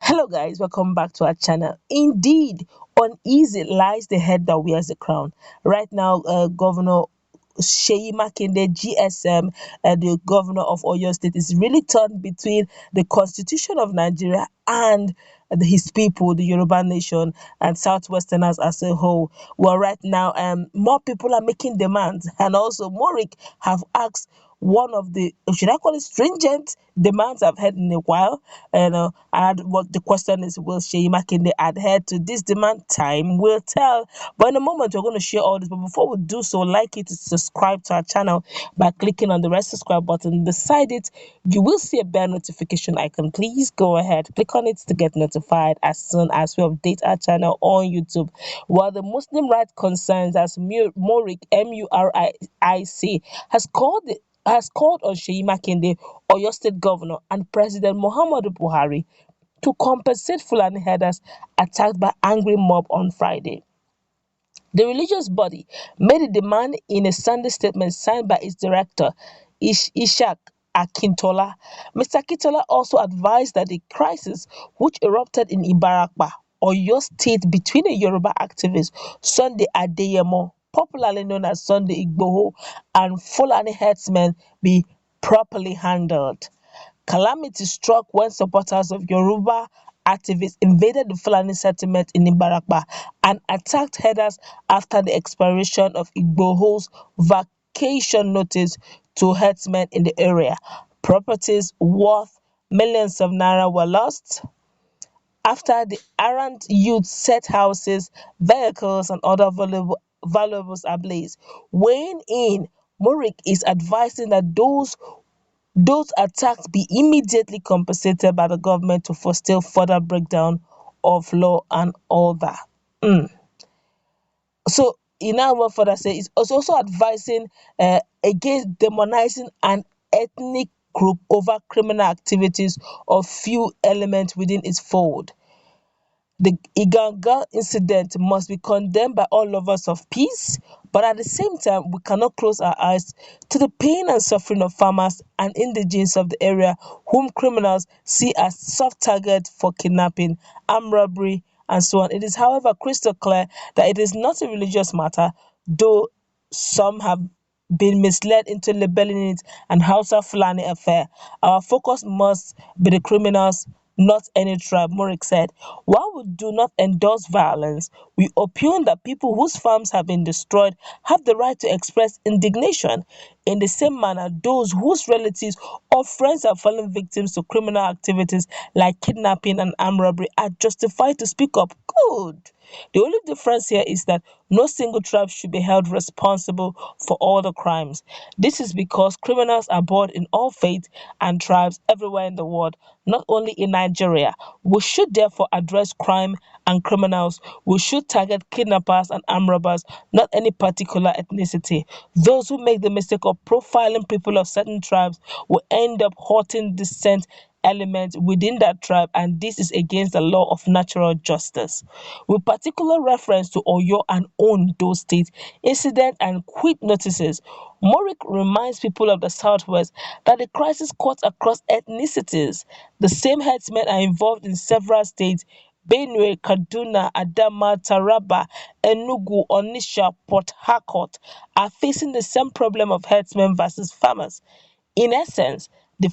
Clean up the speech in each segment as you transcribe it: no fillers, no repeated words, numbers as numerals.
Hello guys, welcome back to our channel. Indeed, uneasy lies the head that wears the crown. Right now, Governor Seyi Makinde, GSM, the governor of Oyo State, is really torn between the constitution of Nigeria and his people, the Yoruba nation, and Southwesterners as a whole. Well, right now, more people are making demands, and also Muric have asked one of the, should I call it, stringent demands I've heard in a while. And what the question is, will Seyi Makinde adhere to this demand? Time will tell. But in a moment, we're going to share all this. But before we do so, I'd like you to subscribe to our channel by clicking on the red subscribe button. Beside it, you will see a bell notification icon. Please go ahead, click on it to get notified as soon as we update our channel on YouTube. While the Muslim rights concerns as Muric, Muric, has called on Seyi Makinde, Oyo State Governor, and President Muhammadu Buhari to compensate Fulani herders attacked by angry mob on Friday. The religious body made a demand in a Sunday statement signed by its director, Ishak Akintola. Mr. Akintola also advised that the crisis which erupted in Ibarakba, Oyo State, between a Yoruba activist, Sunday Adeyemo, popularly known as Sunday Igboho, and Fulani herdsmen be properly handled. Calamity struck when supporters of Yoruba activists invaded the Fulani settlement in Ibarakba and attacked herders after the expiration of Igboho's vacation notice to herdsmen in the area. Properties worth millions of naira were lost after the errant youth set houses, vehicles, and other valuables ablaze. Weighing in, Muric is advising that those attacks be immediately compensated by the government to forestall further breakdown of law and order. So, in our word further say, it's also advising against demonizing an ethnic group over criminal activities of few elements within its fold. The Iganga incident must be condemned by all lovers of peace, but at the same time, we cannot close our eyes to the pain and suffering of farmers and indigenes of the area, whom criminals see as soft targets for kidnapping, armed robbery, and so on. It is, however, crystal clear that it is not a religious matter, though some have been misled into labeling it an Hausa Fulani affair. Our focus must be the criminals, not any tribe, Muric said. While we do not endorse violence, we opine that people whose farms have been destroyed have the right to express indignation. In the same manner, those whose relatives or friends have fallen victims to criminal activities like kidnapping and armed robbery are justified to speak up. Good. The only difference here is that no single tribe should be held responsible for all the crimes. This is because criminals are born in all faiths and tribes everywhere in the world, not only in Nigeria. We should therefore address crime and criminals. We should target kidnappers and armed robbers, not any particular ethnicity. Those who make the mistake of profiling people of certain tribes will end up hurting distant elements within that tribe, and this is against the law of natural justice. With particular reference to Oyo and Ondo State incident and quit notices, Muric reminds people of the Southwest that the crisis cuts across ethnicities. The same herdsmen are involved in several states: Benue, Kaduna, Adama, Taraba, Enugu, Onitsha, Port Harcourt are facing the same problem of herdsmen versus farmers. In essence, the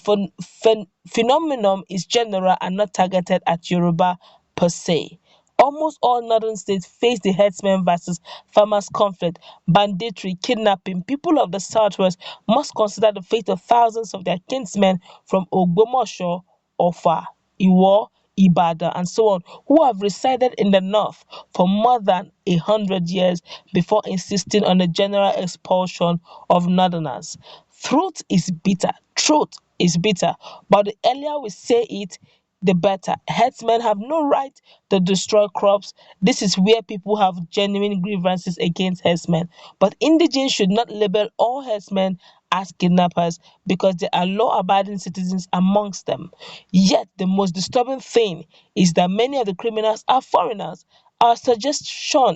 phenomenon is general and not targeted at Yoruba per se. Almost all northern states face the herdsmen versus farmers conflict, banditry, kidnapping. People of the southwest must consider the fate of thousands of their kinsmen from Ogbomosho, Ofa, Iwo, Ibadan, and so on, who have resided in the north for more than 100 years before insisting on a general expulsion of northerners. Truth is bitter, but the earlier we say it, the better. Herdsmen have no right to destroy crops. This is where people have genuine grievances against herdsmen. But indigenes should not label all herdsmen as kidnappers because there are law-abiding citizens amongst them. Yet the most disturbing thing is that many of the criminals are foreigners. Our suggestion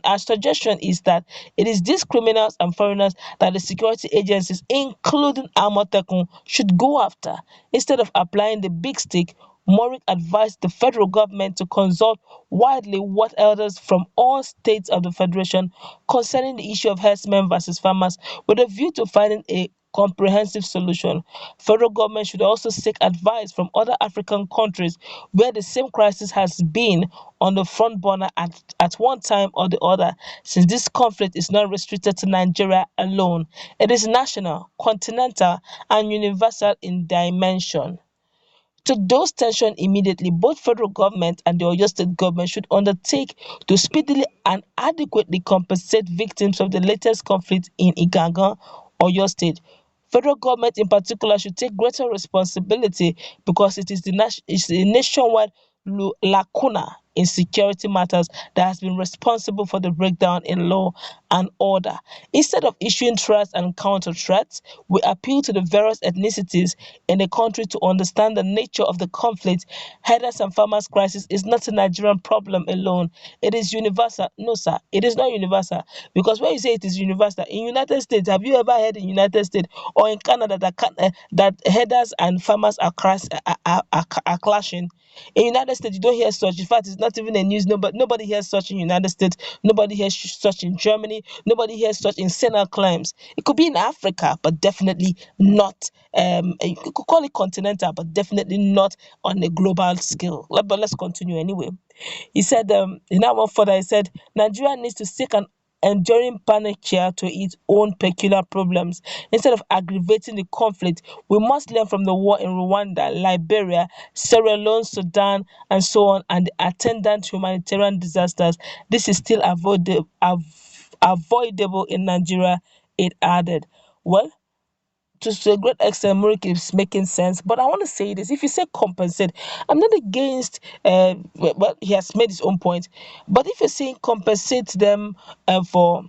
is that it is these criminals and foreigners that the security agencies, including Amotekun, should go after. Instead of applying the big stick, Muric advised the federal government to consult widely with elders from all states of the federation concerning the issue of herdsmen versus farmers with a view to finding a comprehensive solution. Federal government should also seek advice from other African countries where the same crisis has been on the front burner at one time or the other, since this conflict is not restricted to Nigeria alone. It is national, continental, and universal in dimension. To dose tension immediately, both federal government and the Oyo State government should undertake to speedily and adequately compensate victims of the latest conflict in Igangan, Oyo State. Federal government in particular should take greater responsibility because it is it's the nationwide lacuna in security matters that has been responsible for the breakdown in law and order. Instead of issuing threats and counter threats, we appeal to the various ethnicities in the country to understand the nature of the conflict. Herders and farmers crisis is not a Nigerian problem alone. It is universal. No, sir, it is not universal. Because when you say it is universal, in United States, have you ever heard in United States or in Canada that that herders and farmers are clashing? In United States, you don't hear such. In fact, it's not even a news. Nobody hears such in United States. Nobody hears such in Germany. Nobody hears such in Senate claims. It could be in Africa, but definitely not. You could call it continental, but definitely not on a global scale. But let's continue anyway. He said, he now went further. He said, Nigeria needs to seek an enduring panacea to its own peculiar problems. Instead of aggravating the conflict, we must learn from the war in Rwanda, Liberia, Sierra Leone, Sudan, and so on, and the attendant humanitarian disasters. This is still avoidable in Nigeria, it added. Well, to a great extent, Muric is making sense. But I want to say this: if you say compensate, I'm not against. Well, he has made his own point. But if you're saying compensate them for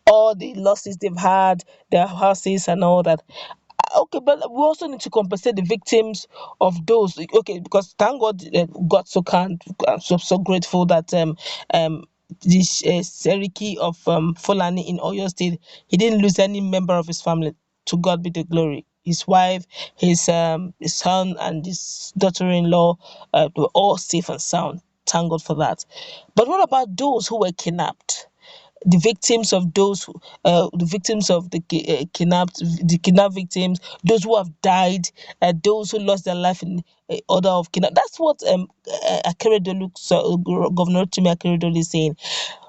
all the losses they've had, their houses and all that. Okay, but we also need to compensate the victims of those. Okay, because thank God, got so kind, I'm so grateful that this Seriki of Fulani in Oyo State, he didn't lose any member of his family. To God be the glory. His wife, his son, and his daughter-in-law were all safe and sound. Thank God for that. But what about those who were kidnapped? The victims of the victims of the kidnapped victims, those who have died, those who lost their life in order of kidnap. That's what Akeredolu, Governor Timi Akeredolu is saying.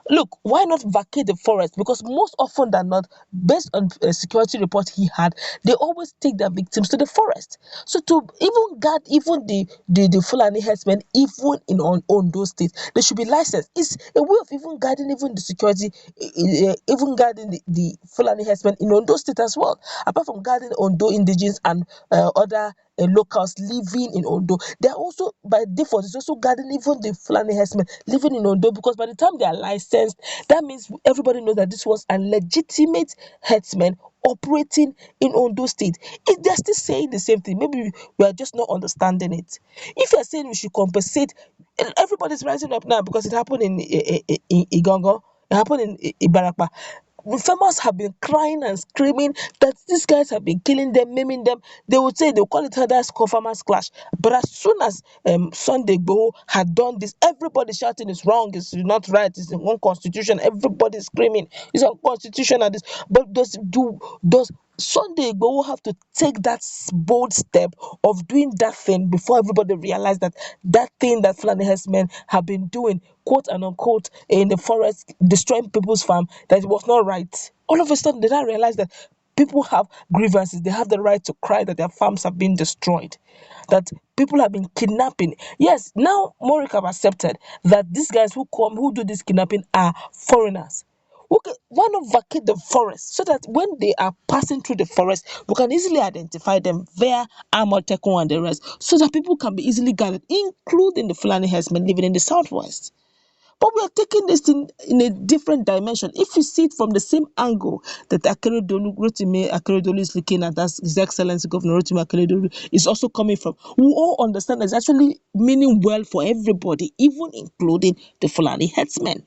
Look, why not vacate the forest? Because most often than not, based on a security report he had, they always take their victims to the forest. So to even guard even the Fulani herdsmen, even in on those states, they should be licensed. It's a way of even guarding even the security, even guarding the Fulani herdsmen in Ondo State as well. Apart from guarding Ondo indigenes and other locals living in Ondo, they are also by default it's also guarding even the Fulani herdsmen living in Ondo, because by the time they are licensed, that means everybody knows that this was a legitimate herdsman operating in Ondo State. If they're still saying the same thing, maybe we are just not understanding it. If you're saying we should compensate, everybody's rising up now because it happened in Igongo, it happened in Ibarapa. The farmers have been crying and screaming that these guys have been killing them, maiming them. They would say they'll call it herders farmers clash. But as soon as Sunday Igboho had done this, everybody shouting it's wrong, it's not right, it's in one constitution. Everybody screaming it's unconstitutional. This, but does Sunday Igboho have to take that bold step of doing that thing before everybody realize that that thing that Fulani herdsmen have been doing, quote and unquote, in the forest, destroying people's farm, that it was not right? All of a sudden, they don't realize that people have grievances. They have the right to cry that their farms have been destroyed, that people have been kidnapping. Yes, now Muric have accepted that these guys who do this kidnapping are foreigners. Okay, why not vacate the forest so that when they are passing through the forest, we can easily identify them via Amotekun and the rest, so that people can be easily guided, including the Fulani herdsmen living in the southwest. But we are taking this thing in a different dimension. If you see it from the same angle that Rotimi Akeredolu is looking at, that's His Excellency Governor Rotimi Akeredolu is also coming from, we all understand it's actually meaning well for everybody, even including the Fulani herdsmen.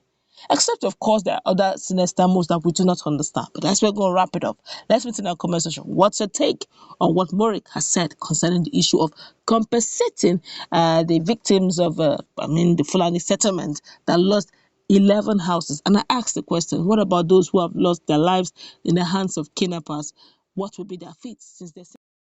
Except, of course, there are other sinister moves that we do not understand. But let's we're going to wrap it up. Let's meet in our comment section. What's your take on what Muric has said concerning the issue of compensating the victims of, the Fulani settlement that lost 11 houses? And I asked the question, what about those who have lost their lives in the hands of kidnappers? What will be their fate, since they